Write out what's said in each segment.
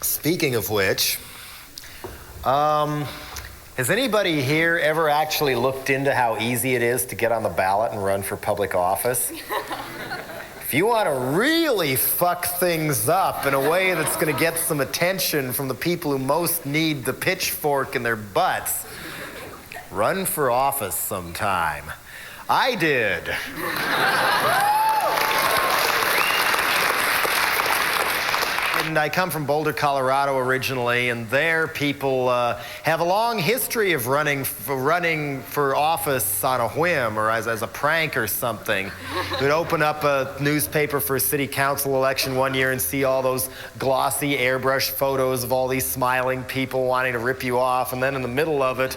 Speaking of which, has anybody here ever actually looked into how easy it is to get on the ballot and run for public office? If you want to really fuck things up in a way that's going to get some attention from the people who most need the pitchfork in their butts, run for office sometime. I did. And I come from Boulder, Colorado originally, and there people have a long history of running for office on a whim or as a prank or something. We'd open up a newspaper for a city council election one year and see all those glossy airbrush photos of all these smiling people wanting to rip you off, and then in the middle of it,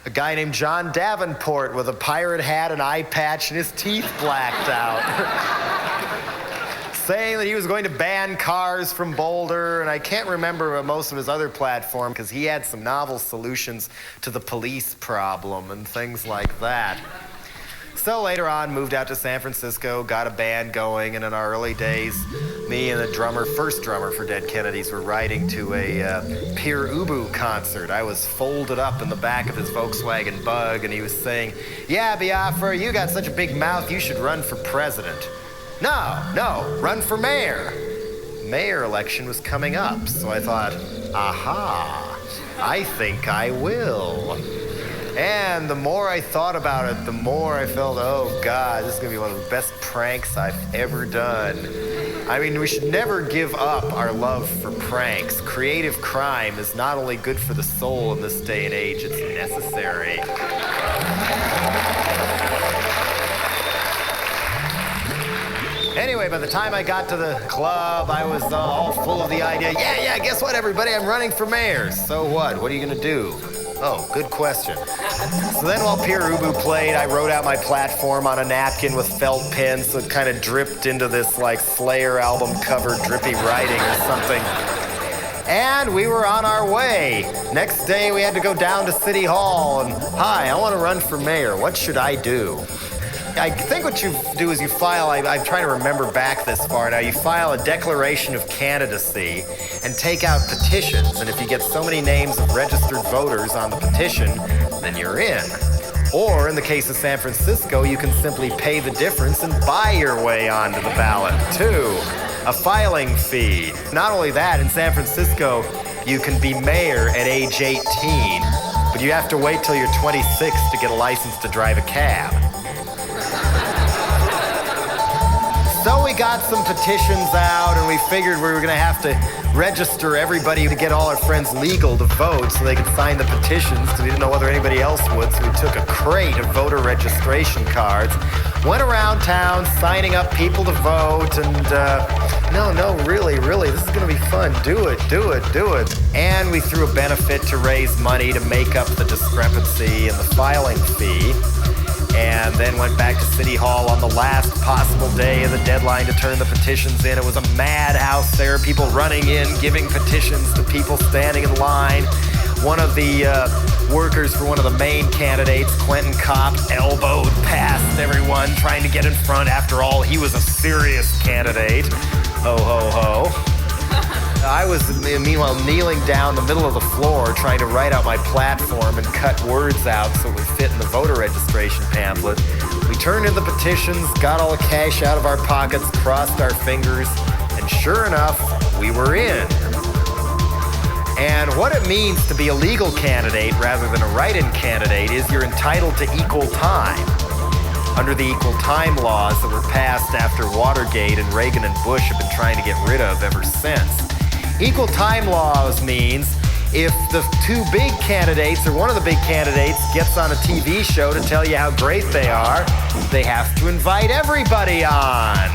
a guy named John Davenport with a pirate hat, an eye patch, and his teeth blacked out. Saying that he was going to ban cars from Boulder, and I can't remember most of his other platform because he had some novel solutions to the police problem and things like that. So later on, moved out to San Francisco, got a band going, and in our early days, me and the first drummer for Dead Kennedys were riding to a Pir Ubu concert. I was folded up in the back of his Volkswagen Bug, and he was saying, "Yeah, Biafra, you got such a big mouth, you should run for president." No, run for mayor. Mayor election was coming up, so I thought, aha, I think I will. And the more I thought about it, the more I felt, oh God, this is gonna be one of the best pranks I've ever done. I mean, we should never give up our love for pranks. Creative crime is not only good for the soul in this day and age, it's necessary. Anyway, by the time I got to the club, I was all full of the idea, yeah, guess what, everybody? I'm running for mayor. So what? What are you going to do? Oh, good question. So then while Pir Ubu played, I wrote out my platform on a napkin with felt pens, so it kind of dripped into this, like, Slayer album cover drippy writing or something. And we were on our way. Next day, we had to go down to City Hall and, hi, I want to run for mayor. What should I do? I think what you do is you file, I'm trying to remember back this far now, you file a declaration of candidacy and take out petitions. And if you get so many names of registered voters on the petition, then you're in. Or in the case of San Francisco, you can simply pay the difference and buy your way onto the ballot, too. A filing fee. Not only that, in San Francisco, you can be mayor at age 18, but you have to wait till you're 26 to get a license to drive a cab. So we got some petitions out, and we figured we were going to have to register everybody to get all our friends legal to vote so they could sign the petitions, because we didn't know whether anybody else would. So we took a crate of voter registration cards, went around town signing up people to vote, and no, really, this is going to be fun. Do it. And we threw a benefit to raise money to make up the discrepancy in the filing fee. And then went back to City Hall on the last possible day of the deadline to turn the petitions in. It was a madhouse there, people running in, giving petitions to people standing in line. One of the workers for one of the main candidates, Quentin Kopp, elbowed past everyone, trying to get in front. After all, he was a serious candidate. Ho, ho, ho. I was, meanwhile, kneeling down the middle of the floor trying to write out my platform and cut words out so it would fit in the voter registration pamphlet. We turned in the petitions, got all the cash out of our pockets, crossed our fingers, and sure enough, we were in. And what it means to be a legal candidate rather than a write-in candidate is you're entitled to equal time. Under the equal time laws that were passed after Watergate and Reagan and Bush have been trying to get rid of ever since. Equal time laws means if the two big candidates or one of the big candidates gets on a TV show to tell you how great they are, they have to invite everybody on.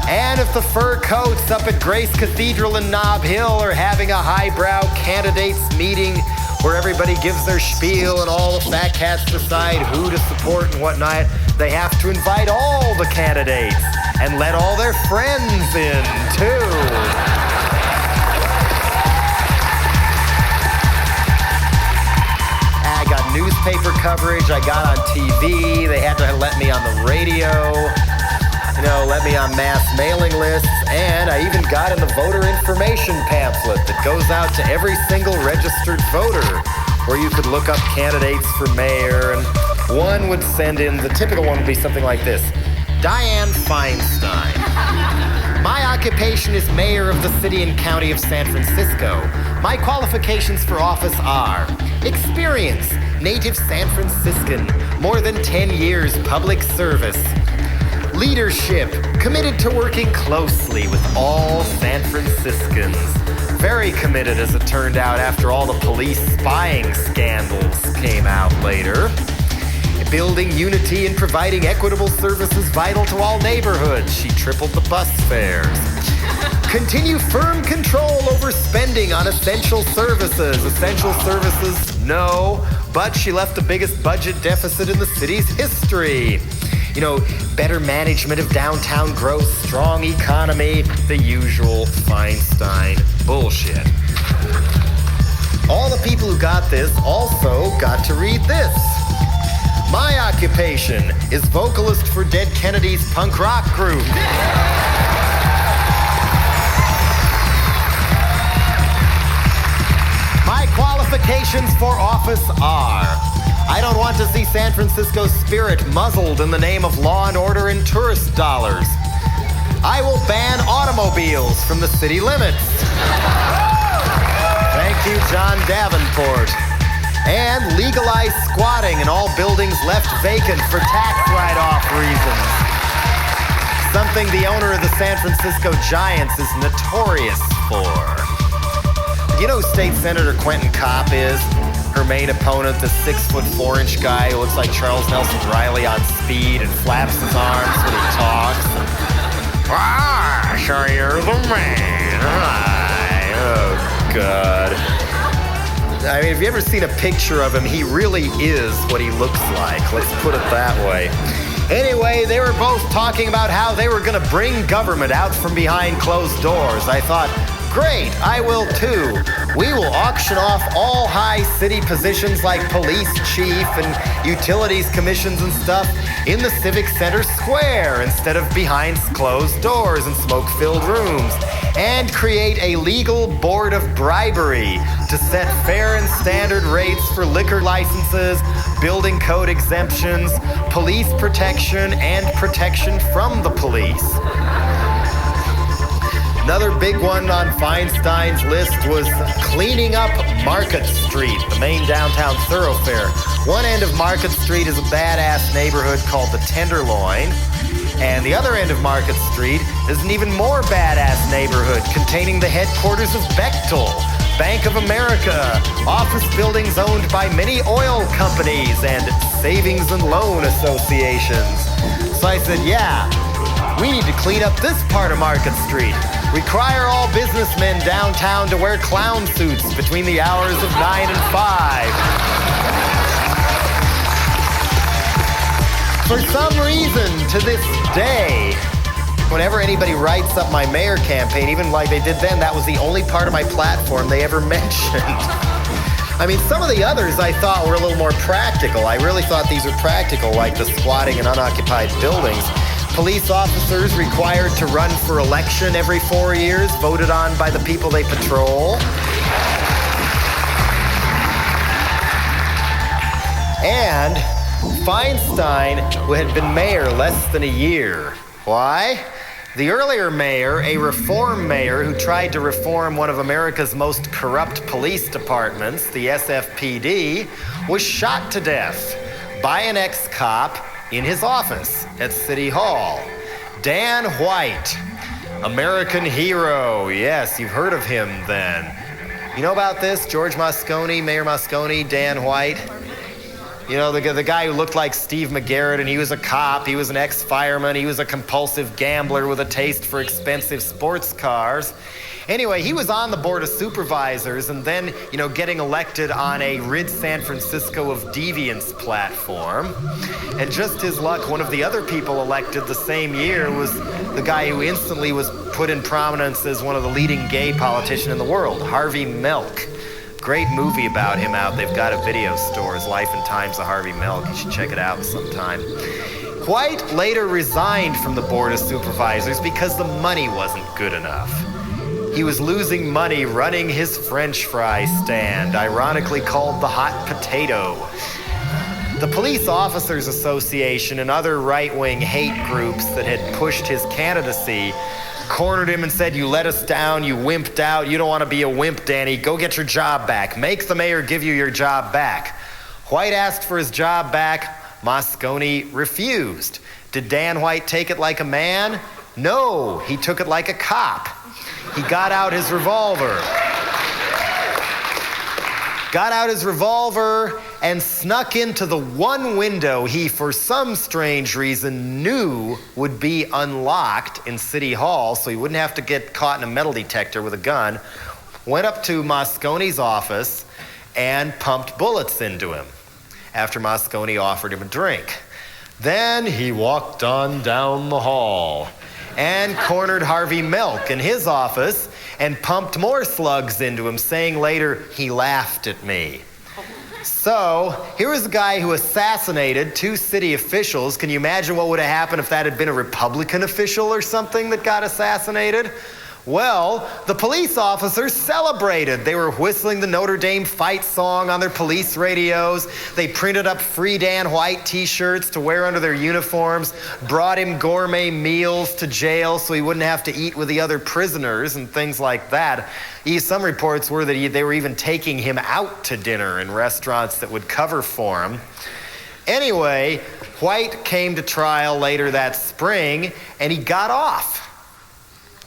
And if the fur coats up at Grace Cathedral in Nob Hill are having a highbrow candidates meeting where everybody gives their spiel and all the fat cats decide who to support and whatnot, they have to invite all the candidates and let all their friends in, too. I got newspaper coverage, I got on TV, they had to let me on the radio. Let me on mass mailing lists, and I even got in the voter information pamphlet that goes out to every single registered voter, where you could look up candidates for mayor, and one would send in, the typical one would be something like this: Dianne Feinstein. My occupation is mayor of the city and county of San Francisco. My qualifications for office are experience, native San Franciscan, more than 10 years public service. Leadership, committed to working closely with all San Franciscans. Very committed, as it turned out, after all the police spying scandals came out later. Building unity and providing equitable services vital to all neighborhoods. She tripled the bus fares. Continue firm control over spending on essential services. Essential services, no, but she left the biggest budget deficit in the city's history. Better management of downtown growth, strong economy, the usual Feinstein bullshit. All the people who got this also got to read this. My occupation is vocalist for Dead Kennedy's punk rock group. My qualifications for office are: I don't want to see San Francisco's spirit muzzled in the name of law and order and tourist dollars. I will ban automobiles from the city limits. Thank you, John Davenport. And legalize squatting in all buildings left vacant for tax write-off reasons. Something the owner of the San Francisco Giants is notorious for. State Senator Quentin Kopp is? Her main opponent, the 6'4" guy who looks like Charles Nelson Riley on speed and flaps his arms when he talks. So you're the man. Oh, God. I mean, have you ever seen a picture of him? He really is what he looks like. Let's put it that way. Anyway, they were both talking about how they were going to bring government out from behind closed doors. I thought, great, I will too. We will auction off all high city positions like police chief and utilities commissions and stuff in the Civic Center Square instead of behind closed doors and smoke-filled rooms, and create a legal board of bribery to set fair and standard rates for liquor licenses, building code exemptions, police protection, and protection from the police. Another big one on Feinstein's list was cleaning up Market Street, the main downtown thoroughfare. One end of Market Street is a badass neighborhood called the Tenderloin, and the other end of Market Street is an even more badass neighborhood containing the headquarters of Bechtel, Bank of America, office buildings owned by many oil companies and savings and loan associations. So I said, yeah, we need to clean up this part of Market Street. Require all businessmen downtown to wear clown suits between the hours of 9 and 5. For some reason, to this day, whenever anybody writes up my mayor campaign, even like they did then, that was the only part of my platform they ever mentioned. I mean, some of the others I thought were a little more practical. I really thought these were practical, like the squatting in unoccupied buildings. Police officers required to run for election every 4 years, voted on by the people they patrol. And Feinstein had been mayor less than a year. Why? The earlier mayor, a reform mayor who tried to reform one of America's most corrupt police departments, the SFPD, was shot to death by an ex-cop in his office at City Hall. Dan White, American hero. Yes, you've heard of him then. You know about this? George Moscone, Mayor Moscone, Dan White. You know, the guy who looked like Steve McGarrett, and he was a cop, he was an ex-fireman, he was a compulsive gambler with a taste for expensive sports cars. Anyway, he was on the Board of Supervisors and then, getting elected on a Rid San Francisco of Deviance platform. And just his luck, one of the other people elected the same year was the guy who instantly was put in prominence as one of the leading gay politicians in the world, Harvey Milk. Great movie about him out. They've got a video store, his Life and Times of Harvey Milk. You should check it out sometime. White later resigned from the Board of Supervisors because the money wasn't good enough. He was losing money running his French fry stand, ironically called the Hot Potato. The Police Officers Association and other right-wing hate groups that had pushed his candidacy cornered him and said, "You let us down, you wimped out, you don't want to be a wimp, Danny, go get your job back. Make the mayor give you your job back." White asked for his job back. Moscone refused. Did Dan White take it like a man? No, he took it like a cop. He got out his revolver. And snuck into the one window he, for some strange reason, knew would be unlocked in City Hall so he wouldn't have to get caught in a metal detector with a gun, went up to Moscone's office and pumped bullets into him after Moscone offered him a drink. Then he walked on down the hall and cornered Harvey Milk in his office and pumped more slugs into him, saying later, "He laughed at me." So, here was a guy who assassinated 2 city officials. Can you imagine what would have happened if that had been a Republican official or something that got assassinated? Well, the police officers celebrated. They were whistling the Notre Dame fight song on their police radios. They printed up free Dan White t-shirts to wear under their uniforms, brought him gourmet meals to jail so he wouldn't have to eat with the other prisoners and things like that. Some reports were that they were even taking him out to dinner in restaurants that would cover for him. Anyway, White came to trial later that spring, and he got off.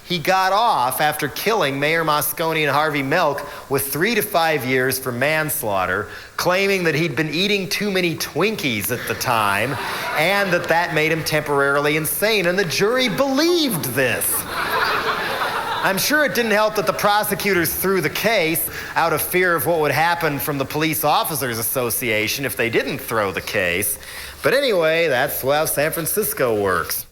He got off after killing Mayor Moscone and Harvey Milk with 3 to 5 years for manslaughter, claiming that he'd been eating too many Twinkies at the time and that made him temporarily insane, and the jury believed this. I'm sure it didn't help that the prosecutors threw the case out of fear of what would happen from the Police Officers Association if they didn't throw the case. But anyway, that's how San Francisco works.